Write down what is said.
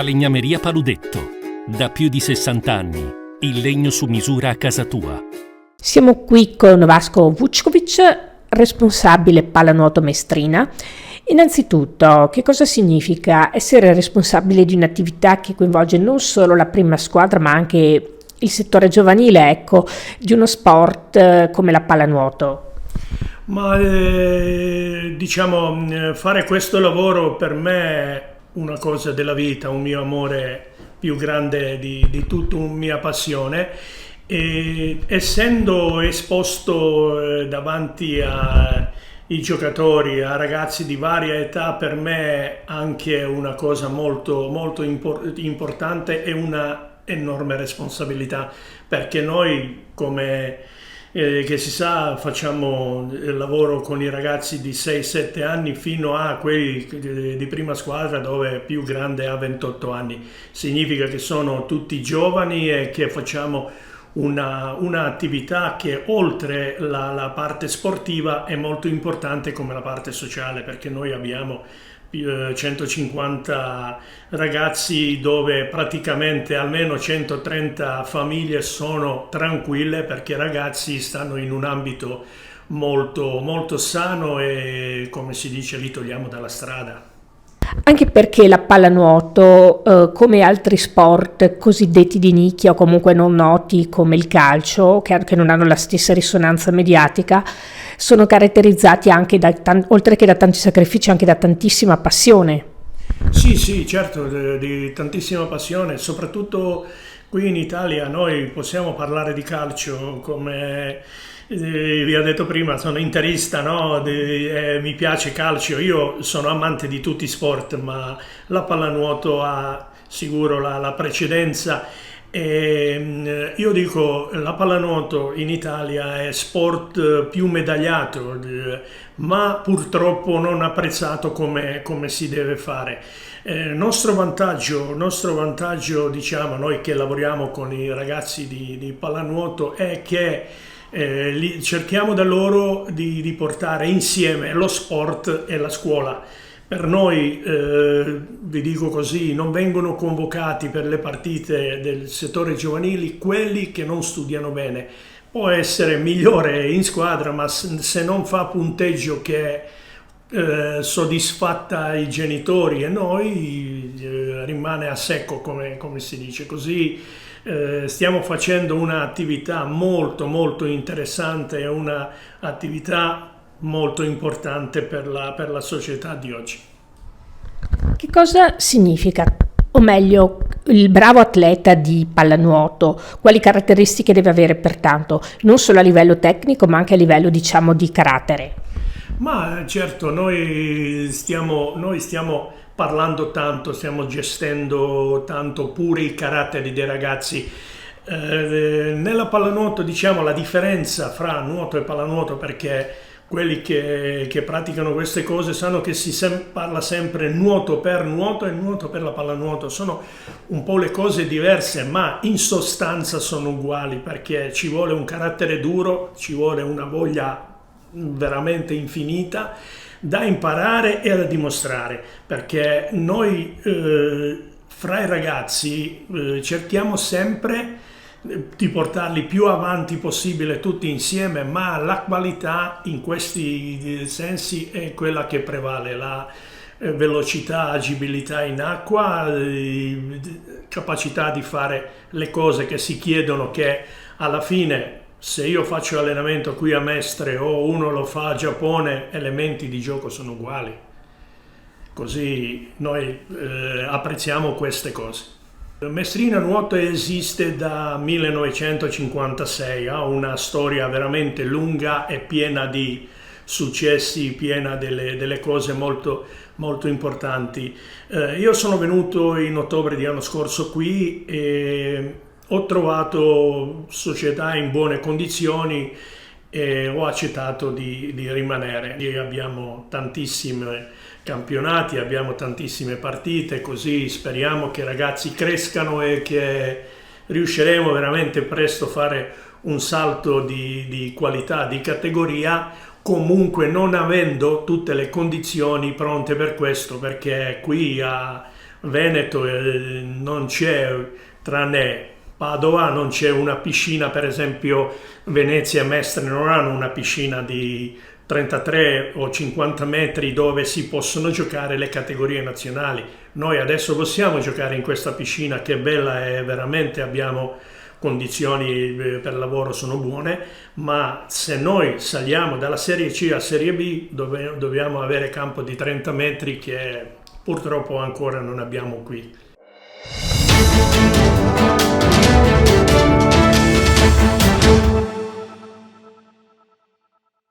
Falegnameria Paludetto. Da più di 60 anni. Il legno su misura a casa tua. Siamo qui con Vasco Vučković, responsabile pallanuoto Mestrina. Innanzitutto, che cosa significa essere responsabile di un'attività che coinvolge non solo la prima squadra, ma anche il settore giovanile, di uno sport come la pallanuoto? Ma fare questo lavoro per me è una cosa della vita, un mio amore più grande di tutto, una mia passione. E essendo esposto davanti ai giocatori, a ragazzi di varia età, per me è anche una cosa molto, molto importante e una enorme responsabilità, perché noi, come che si sa, facciamo il lavoro con i ragazzi di 6-7 anni fino a quelli di prima squadra, dove più grande ha 28 anni. Significa che sono tutti giovani e che facciamo un'attività che oltre la parte sportiva è molto importante come la parte sociale, perché noi abbiamo 150 ragazzi dove praticamente almeno 130 famiglie sono tranquille, perché i ragazzi stanno in un ambito molto, molto sano e, come si dice, li togliamo dalla strada. Anche perché la pallanuoto, come altri sport cosiddetti di nicchia o comunque non noti come il calcio, che non hanno la stessa risonanza mediatica, sono caratterizzati anche oltre che da tanti sacrifici, anche da tantissima passione. Sì, certo, di tantissima passione, soprattutto qui in Italia. Noi possiamo parlare di calcio, come vi ho detto prima, sono interista, no? Mi piace calcio, io sono amante di tutti i sport, ma la pallanuoto ha sicuro la precedenza. Io dico, la pallanuoto in Italia è sport più medagliato, ma purtroppo non apprezzato come si deve fare. Nostro vantaggio, diciamo, noi che lavoriamo con i ragazzi di pallanuoto, è che cerchiamo da loro di portare insieme lo sport e la scuola. Per noi, vi dico così, non vengono convocati per le partite del settore giovanili quelli che non studiano bene. Può essere migliore in squadra, ma se non fa punteggio che soddisfatta i genitori e noi, rimane a secco, come si dice. Così stiamo facendo un'attività molto, molto interessante e un'attività molto importante per la società di oggi. Che cosa significa, o meglio, il bravo atleta di pallanuoto? Quali caratteristiche deve avere, pertanto, non solo a livello tecnico, ma anche a livello, diciamo, di carattere? Ma certo, noi stiamo parlando tanto, stiamo gestendo tanto pure i caratteri dei ragazzi. Nella pallanuoto, diciamo, la differenza fra nuoto e pallanuoto, perché quelli che praticano queste cose sanno che parla sempre nuoto per nuoto e nuoto per la pallanuoto. Sono un po' le cose diverse, ma in sostanza sono uguali, perché ci vuole un carattere duro, ci vuole una voglia veramente infinita da imparare e da dimostrare, perché noi fra i ragazzi cerchiamo sempre di portarli più avanti possibile tutti insieme, ma la qualità in questi sensi è quella che prevale: la velocità, agibilità in acqua, capacità di fare le cose che si chiedono, che alla fine, se io faccio allenamento qui a Mestre o uno lo fa a Giappone, elementi di gioco sono uguali. Così noi apprezziamo queste cose. Mestrina Nuoto esiste da 1956, ha una storia veramente lunga e piena di successi, piena delle cose molto, molto importanti. Io sono venuto in ottobre di anno scorso qui e ho trovato società in buone condizioni e ho accettato di rimanere. Abbiamo tantissimi campionati, abbiamo tantissime partite, così speriamo che i ragazzi crescano e che riusciremo veramente presto a fare un salto di qualità, di categoria, comunque non avendo tutte le condizioni pronte per questo, perché qui a Veneto non c'è, tranne Padova, non c'è una piscina, per esempio Venezia e Mestre non hanno una piscina di 33 o 50 metri dove si possono giocare le categorie nazionali. Noi adesso possiamo giocare in questa piscina che è bella e veramente abbiamo condizioni per lavoro, sono buone, ma se noi saliamo dalla Serie C a Serie B dobbiamo avere campo di 30 metri che purtroppo ancora non abbiamo qui.